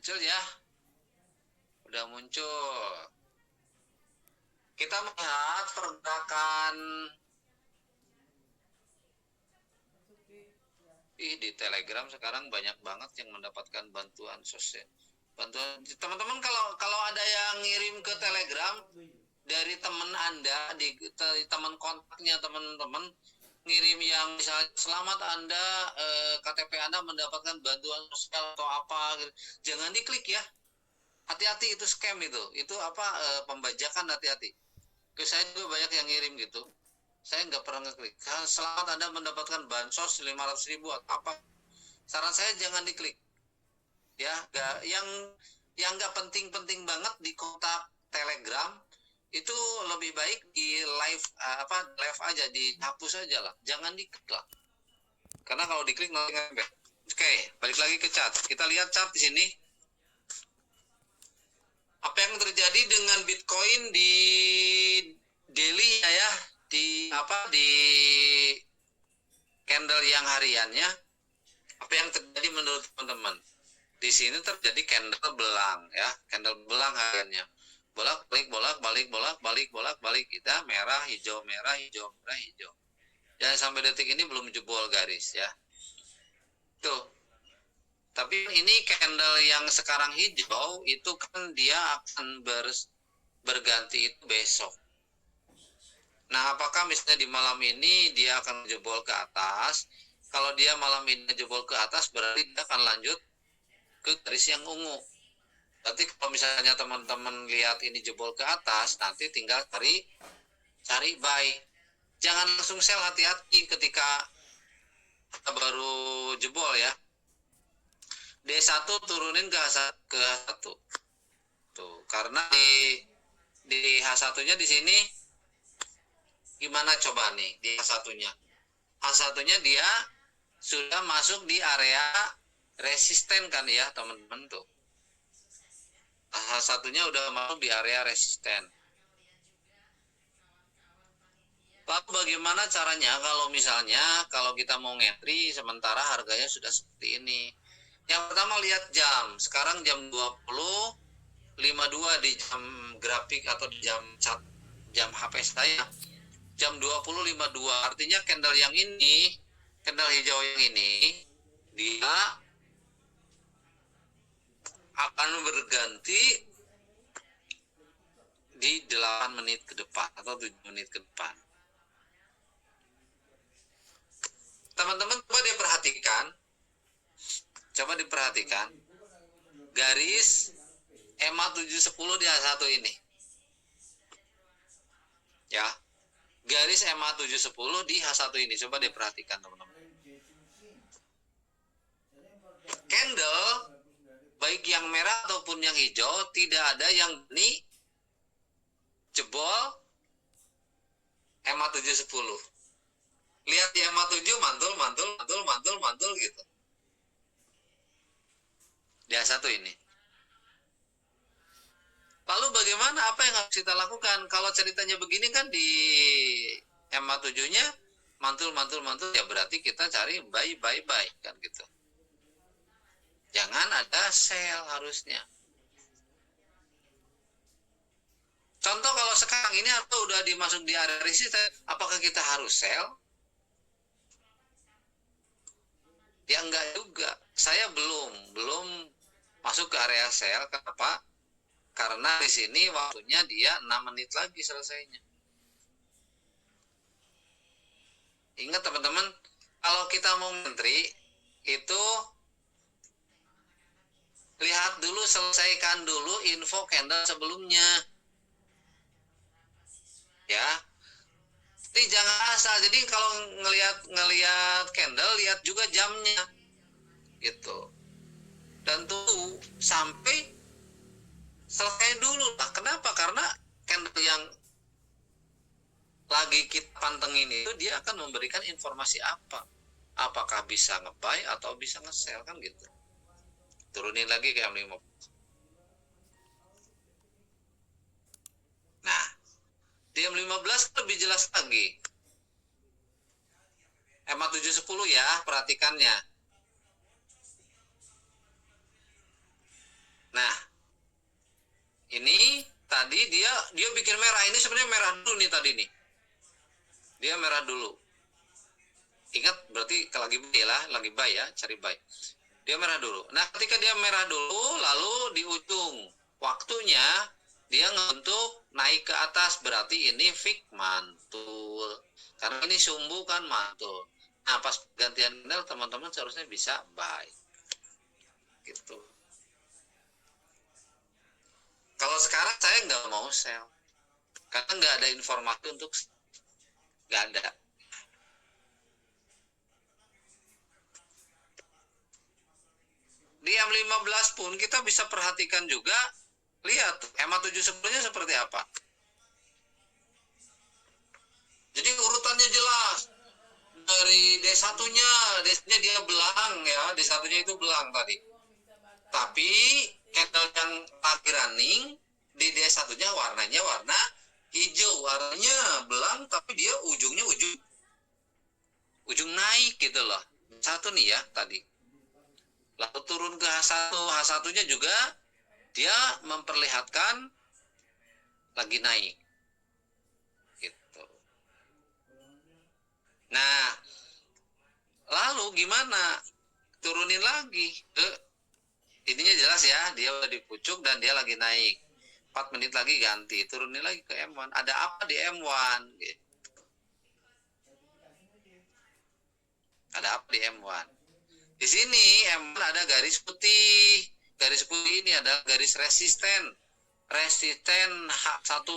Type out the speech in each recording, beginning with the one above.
Muncul ya, udah muncul. Kita melihat pergerakan di Telegram sekarang banyak banget yang mendapatkan bantuan sosial. Bantuan teman-teman, kalau ada yang ngirim ke Telegram dari teman Anda, di teman kontaknya teman-teman, ngirim yang misalnya selamat Anda, KTP Anda mendapatkan bantuan sosial atau apa, jangan diklik ya. Hati-hati, itu scam, itu apa, pembajakan, hati-hati. Saya juga banyak yang ngirim gitu, saya nggak pernah ngeklik. Selamat Anda mendapatkan bansos 500.000 atau apa, saran saya jangan diklik ya. Yang nggak penting-penting banget di kontak Telegram itu lebih baik di live aja, dihapus aja lah, jangan diklik lah, karena kalau diklik nanti ngembek. Oke, balik lagi ke chart. Kita lihat chart di sini. Apa yang terjadi dengan Bitcoin di daily ya, di candle yang hariannya. Apa yang terjadi menurut teman-teman? Di sini terjadi candle belang ya, candle belang hariannya. Bolak-balik kita merah, hijau, merah, hijau, merah, hijau. Dan sampai detik ini belum jebol garis ya. Tuh. Tapi ini candle yang sekarang hijau itu kan dia akan berganti itu besok. Nah, apakah misalnya di malam ini dia akan jebol ke atas? Kalau dia malam ini jebol ke atas, berarti dia akan lanjut ke garis yang ungu. Berarti kalau misalnya teman-teman lihat ini jebol ke atas, nanti tinggal cari buy. Jangan langsung sell, hati-hati ketika baru jebol ya. D1 turunin ke H1. Tuh, karena di H1-nya di sini gimana coba nih di H1-nya? H1-nya dia sudah masuk di area resisten kan ya, teman-teman tuh. H1-nya udah masuk di area resisten. Lalu bagaimana caranya kalau kita mau entry sementara harganya sudah seperti ini? Yang pertama, lihat jam. Sekarang jam 20.52 di jam grafik atau di jam HP saya. Jam 20.52, artinya candle yang ini, candle hijau yang ini, dia akan berganti di 8 menit ke depan atau 7 menit ke depan. Teman-teman coba diperhatikan garis EMA 710 di H1 ini ya, garis EMA 710 di H1 ini, coba diperhatikan teman-teman. Candle baik yang merah ataupun yang hijau tidak ada yang ini jebol EMA 710. Lihat di EMA 7 mantul gitu. Di A1 ini. Lalu bagaimana, apa yang harus kita lakukan? Kalau ceritanya begini kan di EMA 7-nya mantul, ya berarti kita cari buy kan gitu. Jangan ada sell harusnya. Contoh kalau sekarang ini atau udah dimasuk di area resisten, apakah kita harus sell? Ya enggak juga. Saya belum masuk ke area sell. Kenapa? Karena di sini waktunya dia 6 menit lagi selesainya. Ingat teman-teman, kalau kita mau entry itu lihat dulu, selesaikan dulu info candle sebelumnya. Ya. Jadi jangan asal. Jadi kalau ngelihat candle, lihat juga jamnya. Gitu. Dan tunggu sampai selesai dulu lah. Kenapa? Karena candle yang lagi kita pantengin itu dia akan memberikan informasi apa? Apakah bisa nge-buy atau bisa nge-sell kan gitu. Turunin lagi ke M15. Nah, di M15 lebih jelas lagi. EMA 710 ya, perhatikannya. Ini tadi dia bikin merah. Ini sebenarnya merah dulu nih tadi nih. Dia merah dulu. Ingat berarti lagi buy lah, lagi buy ya, cari buy. Dia merah dulu. Nah, ketika dia merah dulu, lalu di ujung waktunya dia ngebentuk naik ke atas, berarti ini fix mantul. Karena ini sumbu kan mantul. Nah, pas gantian candle teman-teman seharusnya bisa buy. Gitu. Kalau sekarang saya nggak mau sell. Karena nggak ada informasi untuk nggak ada. Di M15 pun kita bisa perhatikan juga, lihat EMA 710-nya seperti apa. Jadi urutannya jelas. Dari D1-nya, D-nya dia belang ya, D1-nya itu belang tadi. Tapi candle yang lagi running di D1-nya warnanya warna hijau, warnanya belang tapi dia ujungnya ujung naik gitu loh. Satu nih ya tadi. Lalu turun ke H1, H1-nya juga dia memperlihatkan lagi naik. Gitu. Nah, lalu gimana? Turunin lagi. Ininya jelas ya, dia udah di pucuk dan dia lagi naik. 4 menit lagi ganti, turunin lagi ke M1. Ada apa di M1? Gitu. Ada apa di M1? Di sini M1 ada garis putih. Garis putih ini adalah garis resisten. Resisten H1.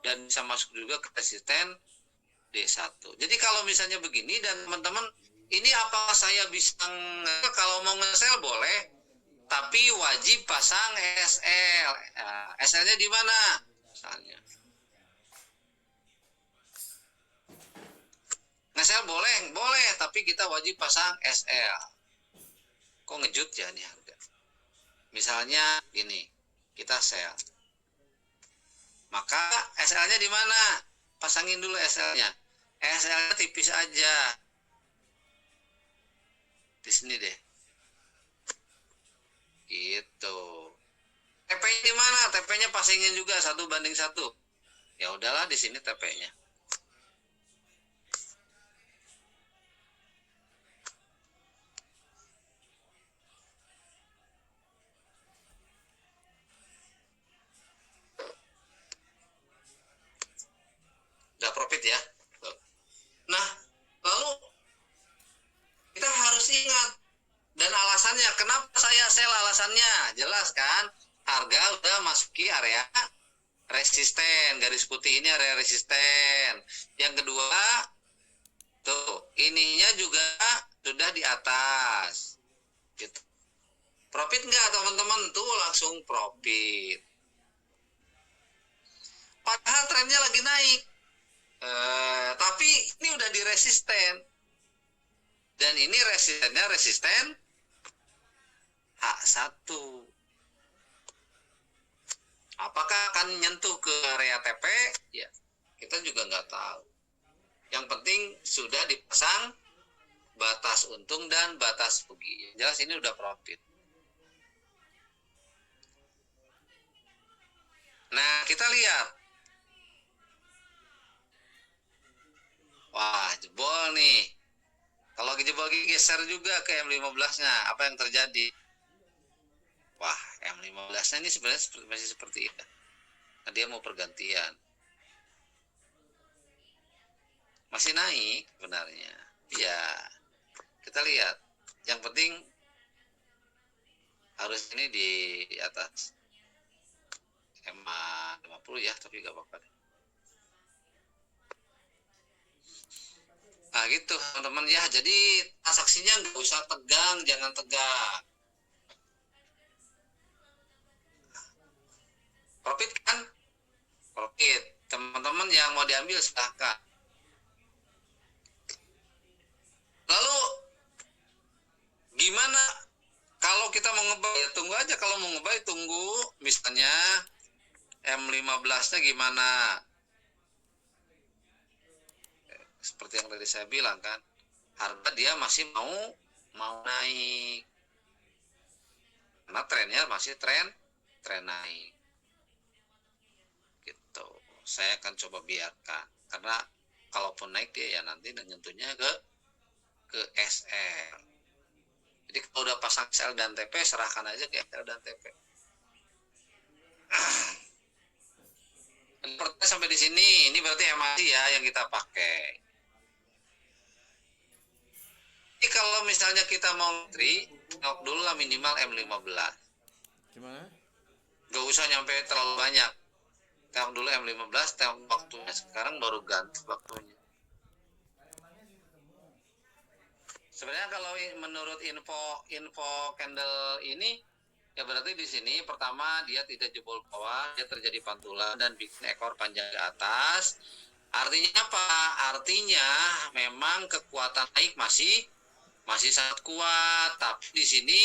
Dan bisa masuk juga ke resisten D1. Jadi kalau misalnya begini dan teman-teman, ini apa saya bisa kalau mau nge-sell boleh, tapi wajib pasang SL. Nah, SL-nya di mana? Misalnya. Nge-sell boleh, boleh, tapi kita wajib pasang SL. Kok ngejut ya nih harga? Misalnya gini, kita sell. Maka SL-nya di mana? Pasangin dulu SL-nya. SL-nya tipis aja. Di sini deh. Gitu. TP-nya di mana? TP-nya pasangin juga 1:1. Ya udahlah di sini TP-nya. Udah profit ya. Nah, lalu kita harus ingat dan alasannya. Kenapa saya sell alasannya? Jelas kan? Harga udah masuki area resisten. Garis putih ini area resisten. Yang kedua, tuh, ininya juga sudah di atas. Gitu. Profit nggak teman-teman? Tuh langsung profit. Padahal trennya lagi naik. Tapi ini udah di resisten. Dan ini resistennya resisten H1. Apakah akan nyentuh ke area TP? Ya, kita juga nggak tahu. Yang penting sudah dipasang batas untung dan batas rugi. Jelas ini udah profit. Nah, kita lihat. Wah, jebol nih. Kalau jebol geser juga ke M15-nya, apa yang terjadi? Wah, M15-nya ini sebenarnya masih seperti itu. Nah, dia mau pergantian. Masih naik sebenarnya. Ya, kita lihat. Yang penting harus ini di atas MA 50 ya, tapi gak apa-apa deh. Nah gitu teman-teman ya, jadi transaksinya nggak usah tegang, jangan tegang. Profit kan? Profit. Teman-teman yang mau diambil silahkan. Lalu gimana kalau kita mau ngebuy? Ya tunggu aja, kalau mau ngebuy tunggu misalnya M15-nya gimana? Seperti yang tadi saya bilang kan, harga dia masih mau naik. Karena trennya masih tren naik. saya akan coba biarkan, karena kalaupun naik dia ya nanti nyentuhnya ke SL. Jadi kalau udah pasang SL dan TP, serahkan aja ke SL dan TP. Pertanyaan sampai di sini, ini berarti MAC ya yang kita pakai. Jadi kalau misalnya kita mau tri, nok dulu lah minimal M15. Gimana? Gak usah nyampe terlalu banyak. Tengok dulu M15, tengok waktunya. Sekarang baru ganti waktunya. Sebenarnya kalau menurut info candle ini, ya berarti di sini pertama dia tidak jebol bawah, dia terjadi pantulan dan bikin ekor panjang ke atas. Artinya apa? Artinya memang kekuatan naik masih sangat kuat, tapi di sini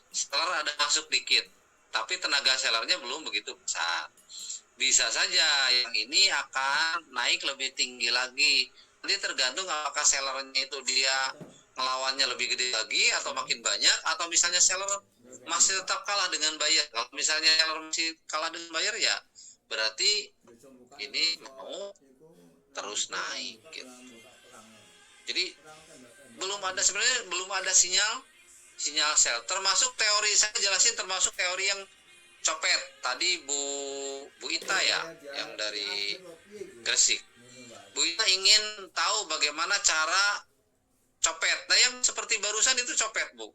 seller ada masuk dikit. Tapi tenaga sellernya belum begitu besar. Bisa saja yang ini akan naik lebih tinggi lagi. Nanti tergantung apakah sellernya itu dia ngelawannya lebih gede lagi atau makin banyak, atau misalnya seller masih tetap kalah dengan buyer. Kalau misalnya seller masih kalah dengan buyer ya berarti ini mau terus naik gitu. Jadi sebenarnya belum ada sinyal sell. Termasuk teori saya jelasin, termasuk teori yang copet tadi Bu Ita ya, yang dari Gresik. Bu Ita ingin tahu bagaimana cara copet. Nah yang seperti barusan itu copet Bu.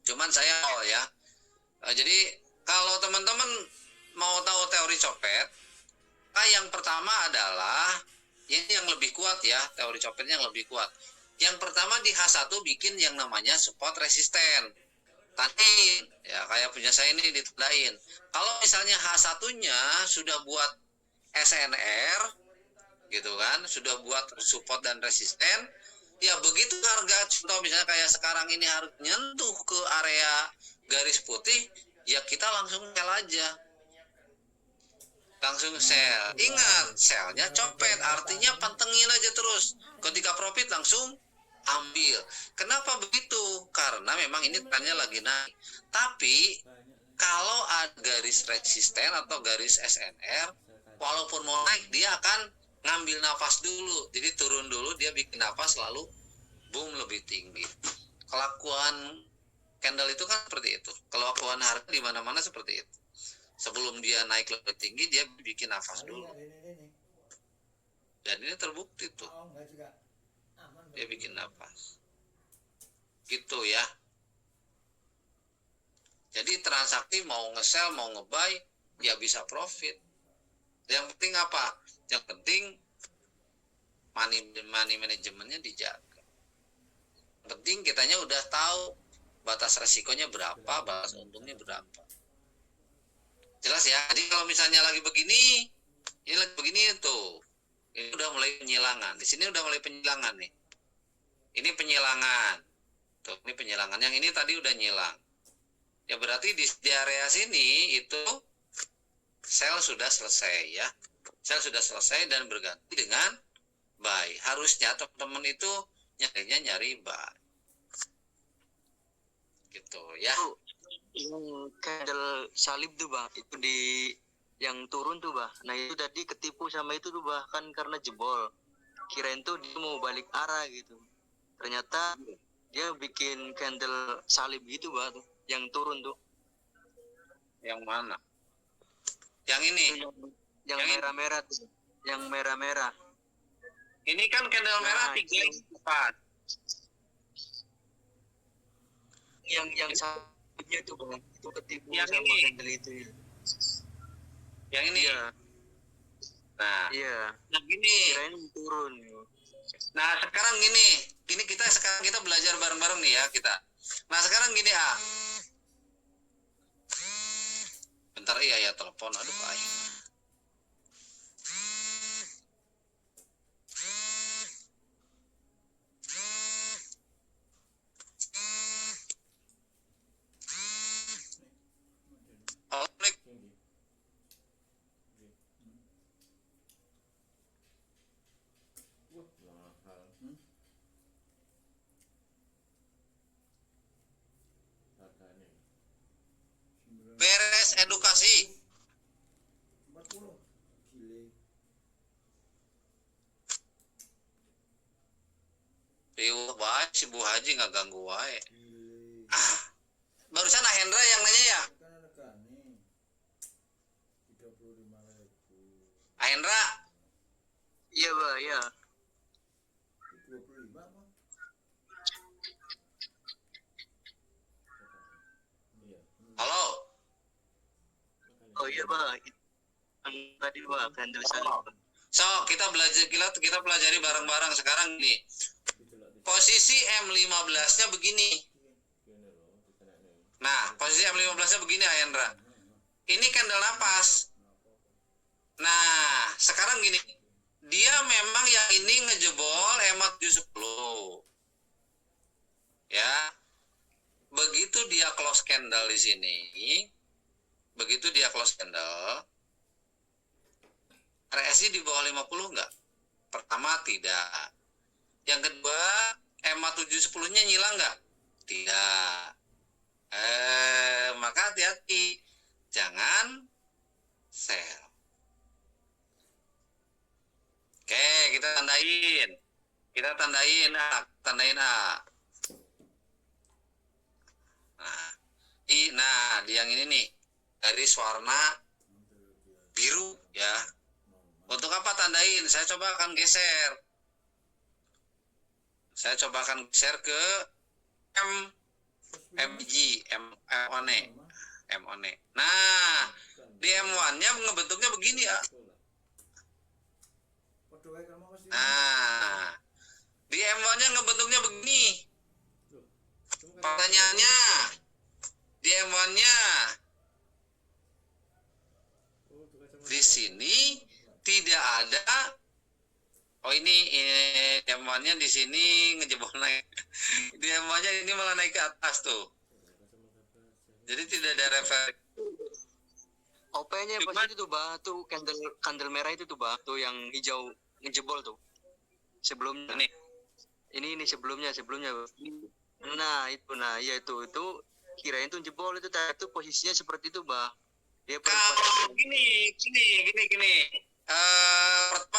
Cuman saya ya. Jadi kalau teman-teman mau tahu teori copet, yang pertama adalah ini yang lebih kuat ya, teori copetnya yang lebih kuat. Yang pertama di H1 bikin yang namanya support resisten. Tanding, ya kayak punya saya ini ditandain. Kalau misalnya H1-nya sudah buat SNR, gitu kan, sudah buat support dan resisten, ya begitu harga, contoh misalnya kayak sekarang ini harus nyentuh ke area garis putih, ya kita langsung sell aja. Langsung sell. Ingat, sellnya copet, artinya pantengin aja terus. Ketika profit langsung ambil. Kenapa begitu? Karena memang ini trennya lagi naik. Tapi kalau ada garis resisten atau garis SNR, walaupun mau naik dia akan ngambil nafas dulu. Jadi turun dulu, dia bikin nafas lalu boom lebih tinggi. Kelakuan candle itu kan seperti itu. Kelakuan harga di mana-mana seperti itu. Sebelum dia naik lebih tinggi, dia bikin nafas dulu. Dan ini terbukti tuh. Dia bikin nafas. Gitu ya. Jadi transaksi mau nge-sell, mau nge-buy, ya bisa profit. Yang penting apa? Yang penting money manajemennya dijaga. Yang penting kitanya udah tahu batas resikonya berapa, batas untungnya berapa. Jelas ya. Jadi kalau misalnya lagi begini, ini lagi begini tuh. Ini udah mulai penyilangan. Di sini udah mulai penyilangan nih. Ini penyilangan. Tuh, ini penyilangan. Yang ini tadi udah nyilang. Ya berarti di area sini itu sell sudah selesai ya. Sell sudah selesai dan berganti dengan buy. Harusnya teman-teman itu nyari buy. Gitu ya. Yang candle salib tuh bang, itu di yang turun tuh bang. Nah itu tadi ketipu sama itu tuh bahkan karena jebol. Kirain tuh dia mau balik arah gitu. Ternyata dia bikin candle salib gitu bang, tuh, yang turun tuh. Yang mana? Yang ini. Yang merah-merah tuh. Yang merah-merah. Ini kan candle merah 3/4. Yang salibnya tuh bang, itu ketipu yang sama ini. candle itu. Yang ini. Iya. Nah. Iya. Nah gini. Kirain turun. Nah sekarang gini kita belajar bareng-bareng nih ya kita. Nah sekarang gini bentar ya telepon, aduh baik. Beres edukasi. si Bu Haji nggak ganggu wae. Barusan Ahendra yang nanya ya. Ahendra, Iya bah, iya. halo. Oh iya bah, yang tadi bah candle salib. So, kita pelajari bareng-barang sekarang nih. Posisi M15-nya begini. Nah, posisi M15-nya begini Ahendra. Ini candle napas. Nah, sekarang gini. Dia memang yang ini ngejebol EMA 710. Ya. Begitu dia close candle di sini, RSI di bawah 50 enggak? Pertama tidak. Yang kedua, EMA 710-nya nyilang enggak? Tidak. Maka hati-hati. Jangan sell. Oke, kita tandain. Tandain A. Nah, di yang ini nih, garis warna biru ya. Untuk apa tandain? Saya coba akan geser. Ke MG, M1. Nah, di M1-nya ngebentuknya begini ya. Nah, di M1-nya ngebentuknya begini. Pertanyaannya, di M1-nya di sini tidak ada. Oh ini M1-nya di sini ngejebol naik. Di M1-nya ini malah naik ke atas tuh. Jadi tidak ada refer. OP-nya pas itu tuh bah, tuh candle merah itu tuh bah, tuh yang hijau ngejebol tuh. Sebelumnya. Ini sebelumnya. Nah, iya itu kirain tuh jebol itu posisinya seperti itu, bah. Dia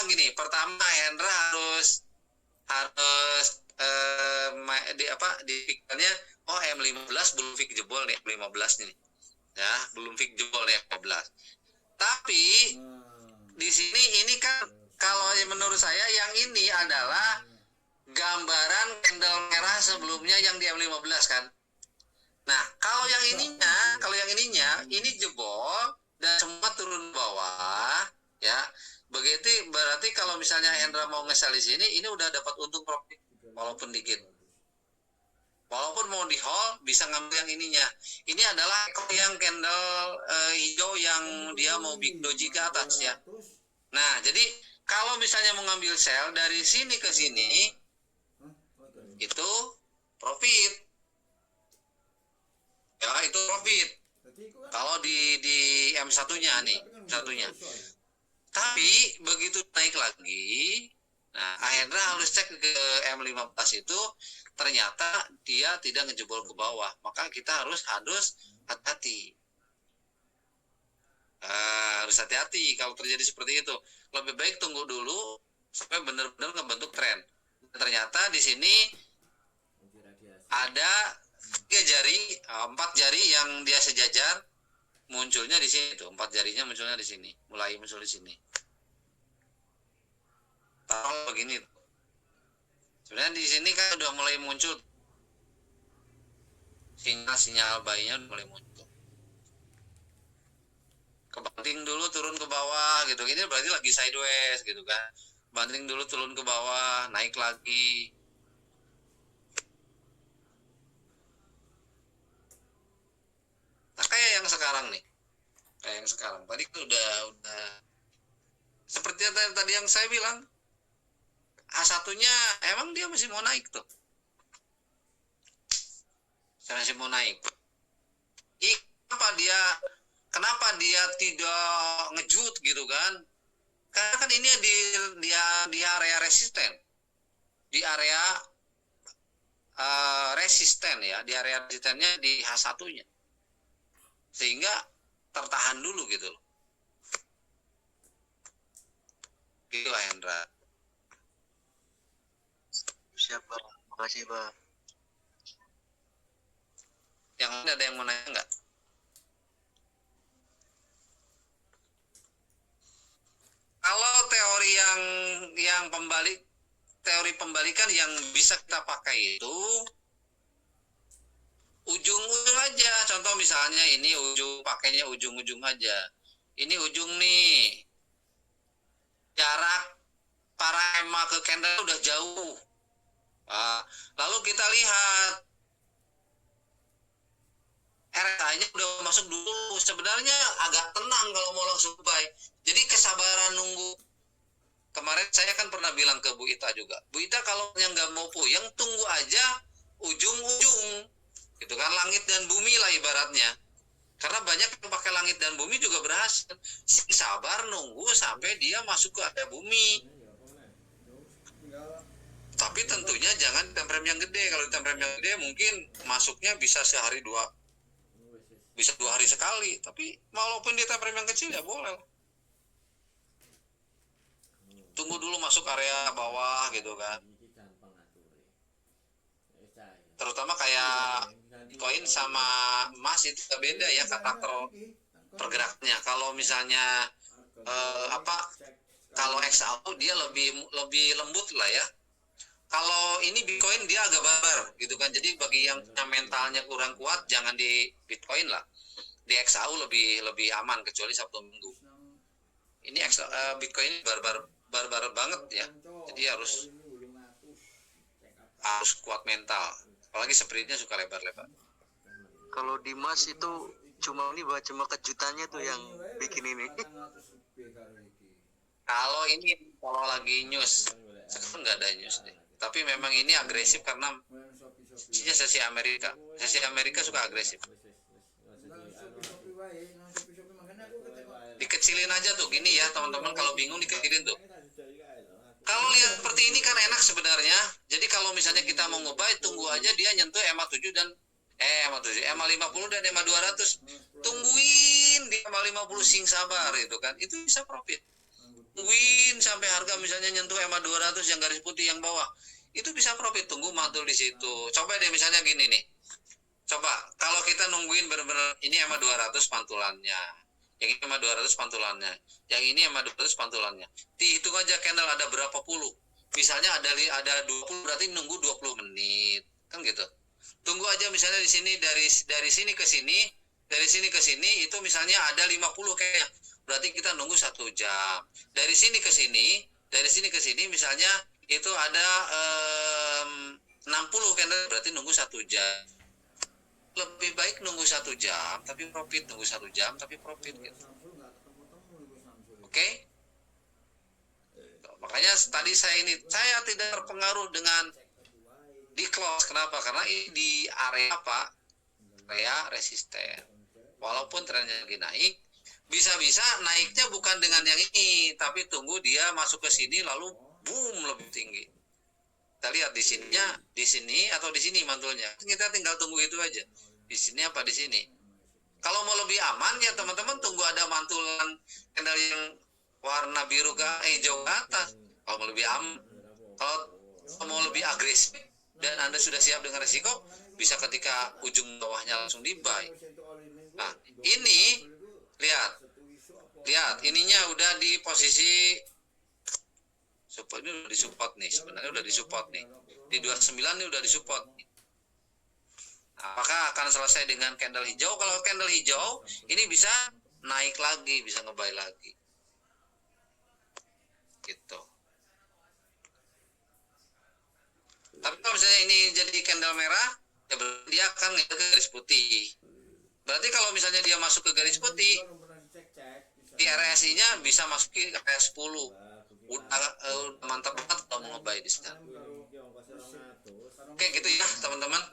gini. Pertama Hendra harus di pikirannya, oh M15 belum fix jebol nih, M15 nih. Ya, belum fix jebol nih M15. Tapi di sini ini kan kalau menurut saya yang ini adalah gambaran candle merah sebelumnya yang di M15 kan. Nah, kalau yang ininya ini jebol dan semua turun bawah, ya. Begitu berarti kalau misalnya Hendra mau nge-sell di sini, ini udah dapat untung profit walaupun dikit. Walaupun mau di hold bisa ngambil yang ininya. Ini adalah yang candle hijau yang dia mau big doji ke atas ya. Nah, jadi kalau misalnya mau ngambil sell dari sini ke sini itu profit. Ya, itu profit. Kalau di M1-nya nih, satunya. Tapi begitu naik lagi, nah Ahendra harus cek ke M15 itu ternyata dia tidak ngejebol ke bawah. Maka kita harus hati-hati. Harus hati-hati kalau terjadi seperti itu. Lebih baik tunggu dulu sampai benar-benar ngebentuk tren. Ternyata di sini ada 4 jari yang dia sejajar munculnya di sini tuh. 4 jarinya munculnya di sini, mulai muncul di sini. Taruh begini. Sebenarnya di sini kan udah mulai muncul sinyal bayinya udah mulai muncul. Kebanting dulu turun ke bawah gitu. Ini berarti lagi sideways gitu kan. Banting dulu turun ke bawah, naik lagi. Nah, kayak yang sekarang nih. Tadi kan udah seperti tadi yang saya bilang. A1-nya emang dia masih mau naik tuh. Masih mau naik. Kenapa dia tidak ngejut gitu kan? Karena kan ini di area resisten. Di area resisten ya, di area resistennya di H1-nya. Sehingga tertahan dulu gitu loh. Gitu Hendra. Siapa? Makasih, Pak. Yang lain ada yang mau nanya nggak? Kalau teori yang teori pembalikan yang bisa kita pakai itu ujung-ujung aja. Contoh misalnya ini ujung, pakainya ujung-ujung aja. Ini ujung nih. Jarak parema ke candle udah jauh. Nah, lalu kita lihat RSI-nya udah masuk dulu. Sebenarnya agak tenang kalau mau langsung buy. Jadi kesabaran nunggu. Kemarin saya kan pernah bilang ke Bu Ita juga. Bu Ita kalau yang nggak mau puyeng, tunggu aja ujung-ujung. Gitu kan, langit dan bumi lah ibaratnya. Karena banyak yang pakai langit dan bumi juga berhasil. Sabar nunggu sampai dia masuk ke area bumi. Tapi tentunya jangan time frame yang gede. Kalau time frame yang gede mungkin masuknya bisa sehari dua, bisa 2 hari sekali. Tapi walaupun di time frame yang kecil ya boleh. Tunggu dulu masuk area bawah gitu kan. Terutama kayak Bitcoin sama emas itu beda ya karakter pergerakannya. Kalau misalnya kalau XAU dia lebih lembut lah ya. Kalau ini Bitcoin dia agak barbar gitu kan. Jadi bagi yang mentalnya kurang kuat jangan di Bitcoin lah. Di XAU lebih aman kecuali Sabtu Minggu. Ini Bitcoin ini barbar banget ya. Jadi harus kuat mental. Apalagi sprintnya suka lebar-lebar. Kalau di Mas itu cuma kejutannya tuh yang bikin ini. Kalau lagi news, sekarang nggak ada news deh. Tapi memang ini agresif karena isinya sesi Amerika. Sesi Amerika suka agresif. Dikecilin aja tuh, gini ya teman-teman, kalau bingung dikecilin tuh. Kalau lihat seperti ini kan enak sebenarnya. Jadi kalau misalnya kita mau ngebuy, tunggu aja dia nyentuh MA7 dan MA50 dan MA200. Tungguin di MA50 sing sabar itu kan. Itu bisa profit. Tungguin sampai harga misalnya nyentuh MA200 yang garis putih yang bawah. Itu bisa profit, tunggu mantul di situ. Coba deh misalnya gini nih. Coba kalau kita nungguin benar-benar ini MA200 pantulannya. Yang ini MA200 pantulannya. Yang ini MA200 pantulannya. Dihitung aja candle ada berapa puluh. Misalnya ada 20 berarti nunggu 20 menit. Kan gitu. Tunggu aja misalnya di sini dari sini ke sini, dari sini ke sini itu misalnya ada 50 kayaknya. Berarti kita nunggu 1 jam. Dari sini ke sini misalnya itu ada 60 candle berarti nunggu 1 jam. Lebih baik nunggu 1 jam tapi profit, nunggu 1 jam tapi profit gitu. Oke? Makanya tadi saya tidak terpengaruh dengan di close. Kenapa? Karena ini di area area resisten. Walaupun trennya lagi naik, bisa-bisa naiknya bukan dengan yang ini, tapi tunggu dia masuk ke sini lalu boom lebih tinggi. Kita lihat di sini atau di sini mantulnya. Kita tinggal tunggu itu aja. Di sini apa di sini. Kalau mau lebih aman ya teman-teman tunggu ada mantulan candle yang warna biru ke hijau ke atas. Kalau mau lebih aman. Kalau mau lebih agresif dan Anda sudah siap dengan resiko, bisa ketika ujung bawahnya langsung di-buy. Nah, ini lihat ininya udah di posisi support, ini udah disupport nih, sebenarnya udah disupport nih. Di 29 ini udah disupport. Apakah akan selesai dengan candle hijau? Kalau candle hijau, ini bisa naik lagi, bisa nge-buy lagi. Gitu. Tapi kalau misalnya ini jadi candle merah, ya dia akan ke garis putih. Berarti kalau misalnya dia masuk ke garis putih, di RSI-nya bisa masuk ke area 10. Udah mantap banget kalau mau nge-buy di sana. Oke gitu ya teman-teman.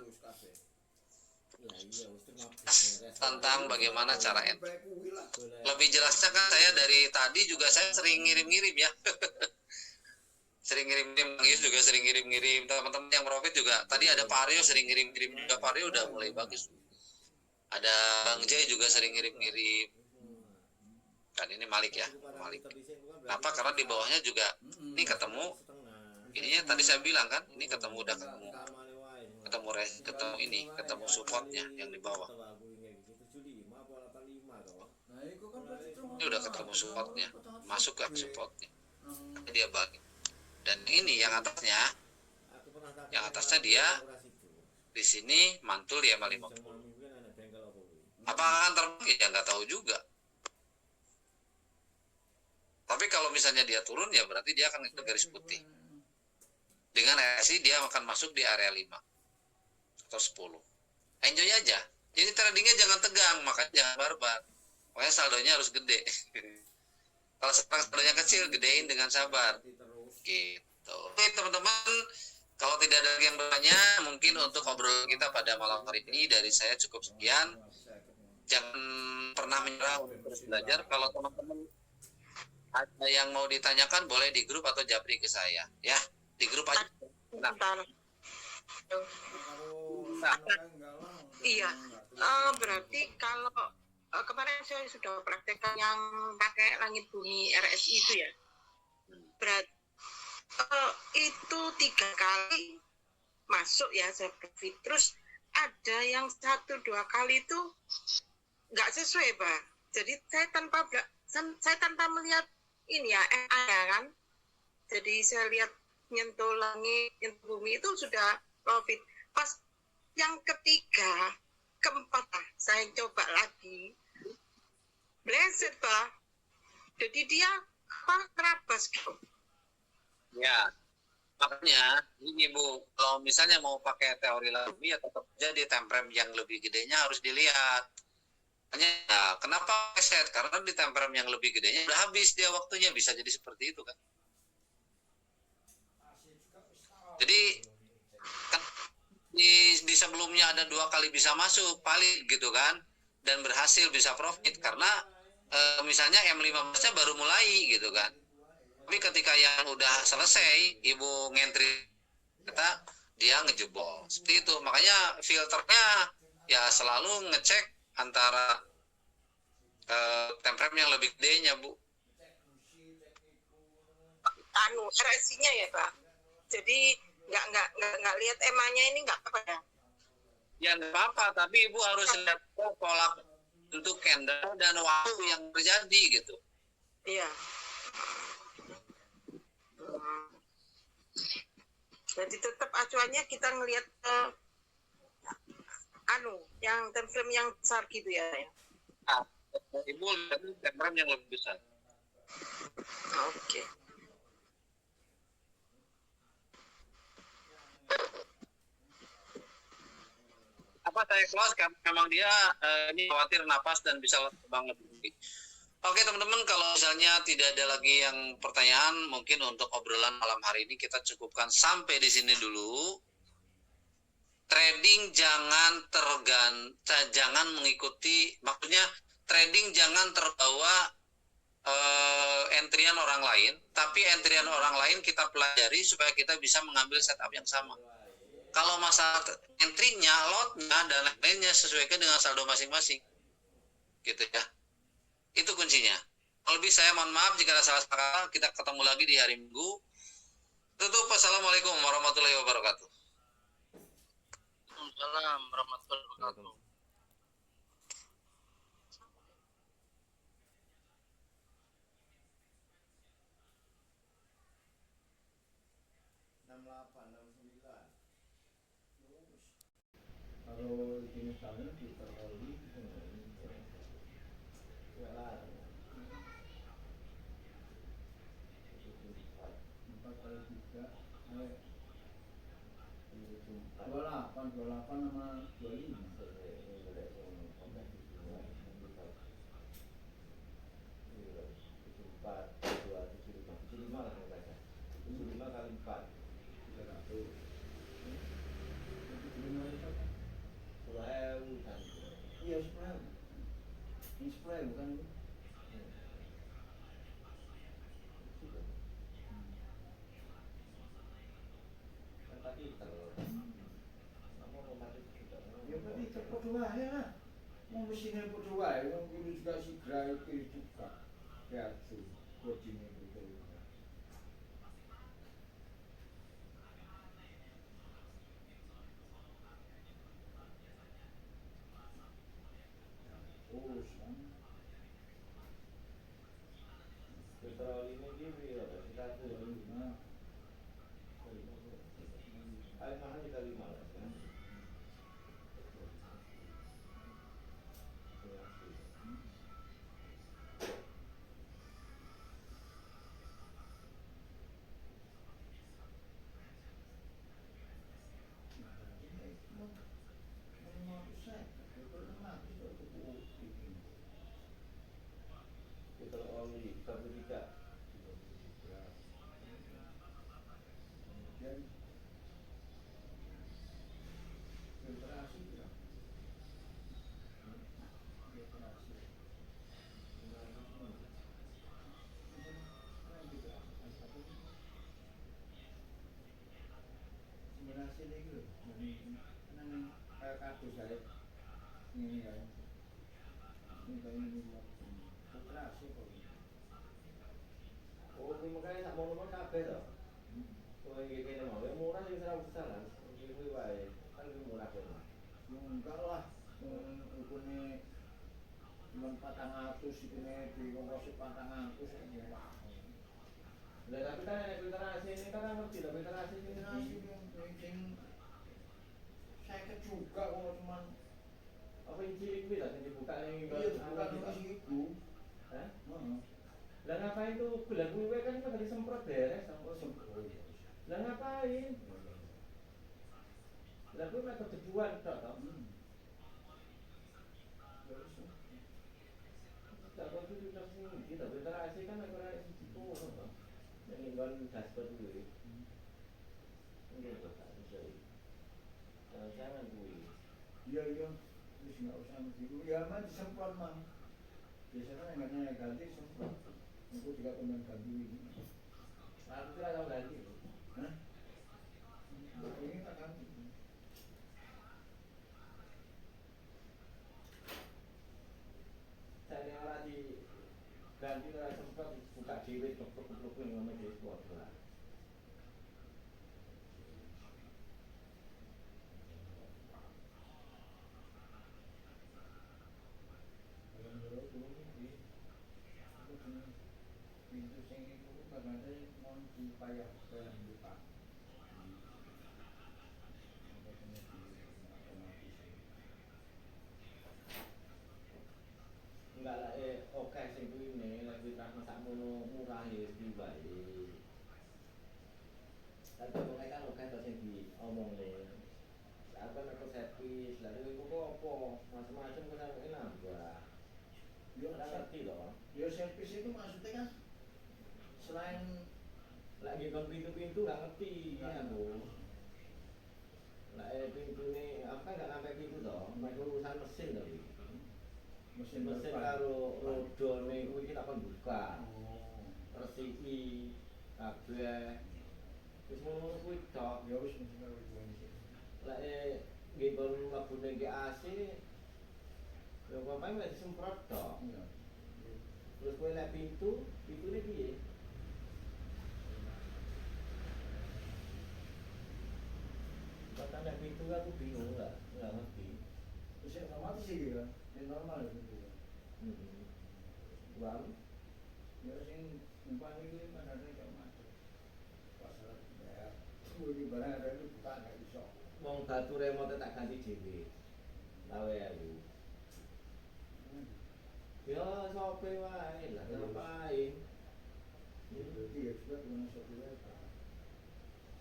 Tentang bagaimana cara entry. Lebih jelasnya kan saya dari tadi juga saya sering ngirim-ngirim ya. Sering ngirim-ngirim, Bang Yus juga sering ngirim-ngirim, teman-teman yang profit juga. Tadi ada Pak Aryo sering ngirim-ngirim juga, Pak Aryo udah mulai bagus. Ada Bang Jay juga sering ngirim-ngirim. Kan ini Malik ya, Malik. Kenapa? Karena di bawahnya juga ini ketemu. Ininya tadi saya bilang kan, ini udah ketemu ketemu ini, ketemu supportnya yang di bawah. Ini udah ketemu supportnya, masuk ke supportnya, dia balik. Dan ini yang atasnya dia di sini mantul di MA50. Apakah akan terbang? Ya nggak tahu juga. Tapi kalau misalnya dia turun ya berarti dia akan itu garis putih. Dengan RSI dia akan masuk di area 5 atau 10. Enjoy aja. Jadi tradingnya jangan tegang, makanya jangan barbar. Makanya saldonya harus gede. Kalau sekarang saldonya kecil, gedein dengan sabar. Gitu. Oke teman-teman, kalau tidak ada yang bertanya, mungkin untuk obrolan kita pada malam hari ini dari saya cukup sekian. Jangan pernah menyerah untuk terus belajar. Kalau teman-teman ada yang mau ditanyakan, boleh di grup atau japri ke saya. Ya, di grup aja. Nah. Iya, berarti kalau kemarin saya sudah praktekkan yang pakai langit bumi RSI itu ya, berarti itu 3 kali masuk ya saya profit. Terus ada yang 1-2 kali itu nggak sesuai, Pak. Jadi saya tanpa melihat ini ya, kan. Jadi saya lihat nyentuh langit, nyentuh bumi itu sudah profit. Pas yang ketiga, keempat, saya coba lagi. Bleset, Pak. Jadi dia terabas gitu. Ya, makanya ini Bu, kalau misalnya mau pakai teori lebih ya tetap jadi time frame yang lebih gedenya harus dilihat. Makanya ya, kenapa set? Karena di time frame yang lebih gedenya udah habis dia waktunya, bisa jadi seperti itu kan. Jadi kan di sebelumnya ada 2 kali bisa masuk paling gitu kan, dan berhasil bisa profit karena misalnya M15-nya baru mulai gitu kan. Tapi ketika yang udah selesai, ibu ngentri kita dia ngejebol seperti itu. Makanya filternya ya selalu ngecek antara time frame yang lebih gedenya Bu. RSI-nya ya Pak. Jadi nggak lihat EMA-nya ini nggak apa ya? Ya nggak apa-apa, tapi ibu harus lihat pola bentuk candle dan waktu yang terjadi gitu. Iya. Jadi tetap acuannya kita ngelihat yang time frame yang besar gitu ya. Nah, ibu lihat time frame yang lebih besar. Oke. Apa saya close karena memang dia ini khawatir napas dan bisa terbang lebih tinggi. Oke teman-teman, kalau misalnya tidak ada lagi yang pertanyaan, mungkin untuk obrolan malam hari ini kita cukupkan sampai di sini dulu. Trading jangan mengikuti, maksudnya trading jangan terbawa entrian orang lain, tapi entrian orang lain kita pelajari supaya kita bisa mengambil setup yang sama. Kalau masalah entry-nya, lot-nya, dan lain-lainnya sesuaikan dengan saldo masing-masing. Gitu ya. Itu kuncinya. Lebih saya mohon maaf jika ada salah-salah. Kita ketemu lagi di hari Minggu. Tutup. Assalamualaikum warahmatullahi wabarakatuh. Waalaikumsalam warahmatullahi wabarakatuh. Kalau jenis kami diperoleh empat kali tiga, 28 sama 25. Iya, Sprite. Ini Sprite bukan itu? Ya berarti cepet wae lah. Mau mesinnya podo wae, wong kudu juga sigra iki juga. Gaji, gojine gitu. terus kan. Petrol ini gini ya, kita tuh Nah, paling mahal kita 15 kan. Petrol oli 33. kemudian filtrasi ya. Filtrasi. Simulasi ini gitu, nang kayak kardus saya ini kan, ini kayak ini filtrasi kok. Oh, ini makanya tak mau kabeh to. Kok iki kene mau ya murah sing 100 kan. Iki kuwi wae. Kan lebih murah kan. Enggak lah, hukumnya cuma 400 itu nih di kongkosi 400 ini lah. Lah tapi kan yang filtrasi ini kan ngerti lah filtrasi ini Filtrasi yang penting saya juga kalau cuman apa yang cilik kuwi lah sing dibuka ning iya bukan nulis ibu. Hah? Heeh. Lah ngapain tuh gelang kuwi kan cuma disemprot beres Oh sembuh ya. Lah ngapain? Lah kuwi mek kedebuan tok to. Tak kok itu terus kita filtrasi kan ora siji kono to. Nek nggon dashboard kuwi. Enggak kok tak bisa. Jangan kuwi. Iya iya, terus nggak usah begitu. Ya mah disemprot mah. Biasanya enggaknya ganti semprot. Aku juga teman ganti ini. Aku kira tau ganti. Hah? Ini tak ganti. Saya ora di ganti ora semprot buka dhewe keplok-keplok ngono dhewe kuat lah. Pintu sing iku kadang-kadang mau dipayah buka. Enggak lah oke sing kuwi ne lek diterapno sakmono murah ya wis wae. Tapi pokoke kan oke to sing diomongne. Aku kan aku servis, lalu iku kok apa? Macam-macam kan sampe nambah. Yo Ora ngerti to. yo servis itu maksudnya kan selain Lagi kon pintu-pintu nggak ngerti ya Bu. Lah pintu ini apa kan nggak sampai pintu toh, mereka urusan mesin toh. mesin Mesin depan. karo rodone kuwi kita kon buka. Oh. Resiki kabeh. Wis ngono kuwi tok. Ya wis mesti karo iki. Lah nggih kon mlebune ke AC ya apa mek disemprot tok. Iya. Terus kowe lek pintune piye? Kata ada pintu aku bingung nggak ngerti. Terus yang otomatis sih ya, yang normal gitu ya. Uang Ya sing umpan itu kan ada yang masuk. Pasal bayar. Ini barang ada itu bukan nggak bisa. wong batu remote tak ganti dhewe. Lawe aku. Ya sope wae lah ngapain. Jadi ya sudah dengan software.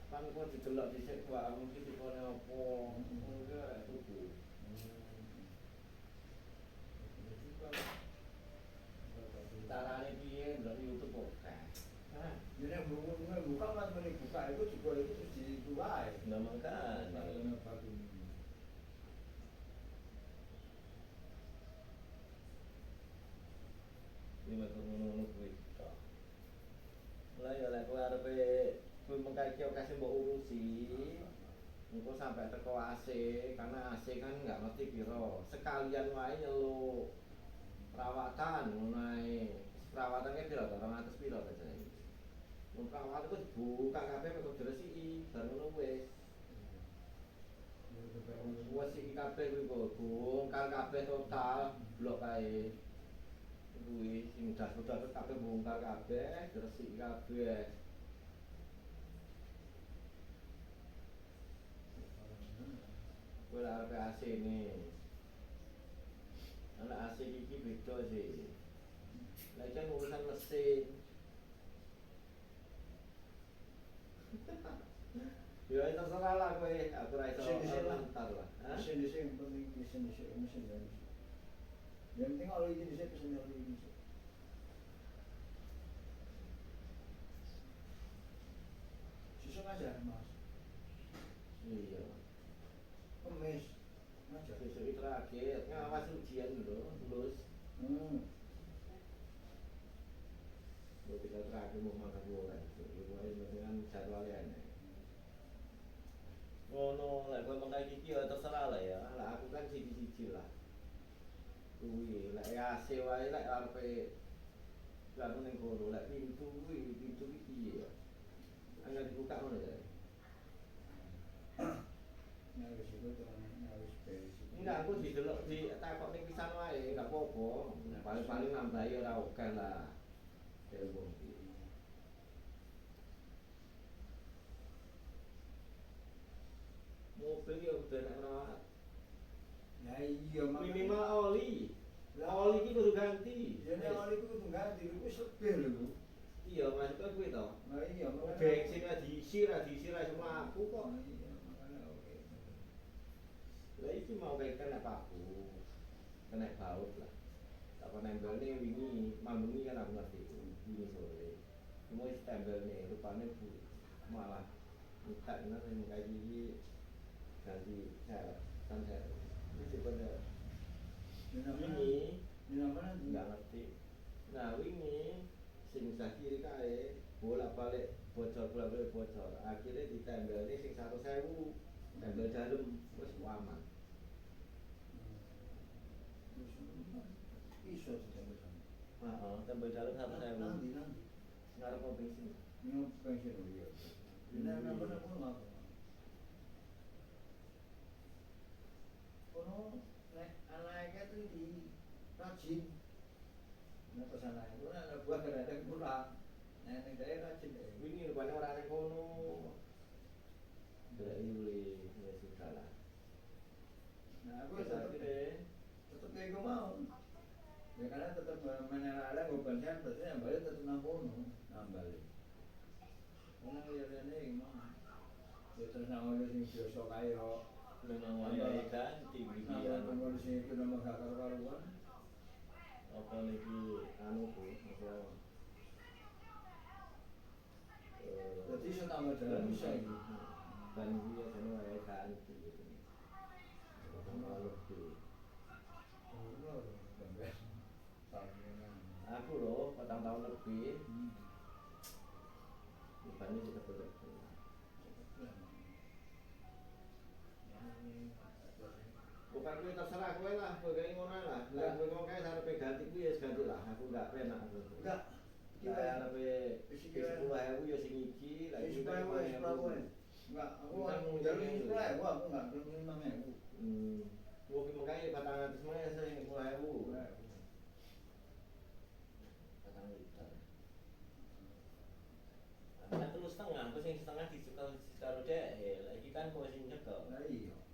Kan kok didelok dhisik wae mesti dikone apa. Enggak tuku. Carane piye ndelok YouTube kok kan. Jadi yang buka kan buka itu juga itu terus dituai. Nggak makan. Karena batu. Ini metu ngono kuwi tok. Lah ya lek kowe arepe kuwi mengkae ki kasih mbok urusi. Engko sampai teko AC karena AC kan nggak ngerti piro. Sekalian wae nyeluk perawatan ngono ae. Perawatan ki piro to? 200 piro to jane. Mun perawatan ku buka kabeh kok diresiki, bar ngono wis. Wes iki kabeh kuwi kok bongkar kabeh total blok kae. Kuwi sing das-das kabeh bongkar kabeh, gresik kabeh. Kuwi lah arep AC ne. Anak AC iki beda sih. Lah iki kan urusan mesin. Ya terserah lah kowe, aku ra iso komentar lah. Hah? Mesin yang penting mesin ya. Yang penting kalau ini bisa mesin yang ini. Sesuk aja mas. Iya. Kemis aja. Besok itu terakhir, ngawas ujian lho, lulus. Kalau kita terakhir mau makan bola, itu dengan jadwalnya aneh. Ngono, lek kowe mengkae iki ya terserah lah ya. Lah aku kan siji-siji lah. Kuwi lek AC wae lek arepe kan ning kono, lek pintu iki piye ya? Angel dibuka ngono ya. Harus itu harus basic. Enggak, aku didelok di takok ning pisan wae, enggak apa-apa. Paling-paling nambahi ora oke lah. Ya wong iki. Mobil ya udah nek rawat. Ya iya Minimal oli. Oli iki kudu ganti. Ya nek oli kudu ganti, wis lebih lho. Iya, maksudnya kuwi to. Nah iya Bensin diisi ra iso mlaku kok. Iya, makanya oke. Lah iki mau kayak kena paku. Kena baut lah. Apa nembelne wingi, mambengi kan aku ngerti. Wingi sore. Cuma wis tempelne rupane malah entek nang kayak gini ganti seret kan seret. Wis bener. Wingi nggak ngerti. Nah wingi sing sebelah kiri kae bolak-balik bocor. Akhirnya ditembelne sing 100.000. Tembel dalem wis aman. Iso ditembel. Heeh, tembel dalem 100.000. Nanti. Ngarep mau bensin. Ini pengen dia. Ini apa pun apa. Kono nek anake tuh di rajin. Nek pesan ae, ora ana buah kadang kurang. Nek nek daerah rajin deh. Wingi rupane ora ning kono. Berarti ya sudah lah. Nah, aku tetap kayak gue mau. Ya karena tetap menyerah gue bensin, berarti yang balik tetap nampono, nambali. Karena lihatnya gimana? Ya terus nama lu sing biasa kaya. Memang wayahe ganti Nama tunggu di sini itu nama gak karuan. apa niki anu ku apa Berarti iso tambah dalam bisa iki. ban iki ya jane wayahe ganti gitu. Tambah lebih. Aku loh, 4 tahun lebih. Bannya juga betul. Bukan gue terserah gue lah, gue kayak ngono lah. Lah gue ngomong kayak sampai ganti gue ya ganti lah. Aku enggak penak aku. Enggak. Kayak sampai 10.000 ya sing iki, lagi Enggak, aku jadi 10.000, aku enggak belum 5.000. Gue makanya 400 semuanya saya 10.000. 4 liter. Nah, terus setengah, aku sing setengah disuka karo dhek. Lagi kan kok sing nyekel. Lah iya.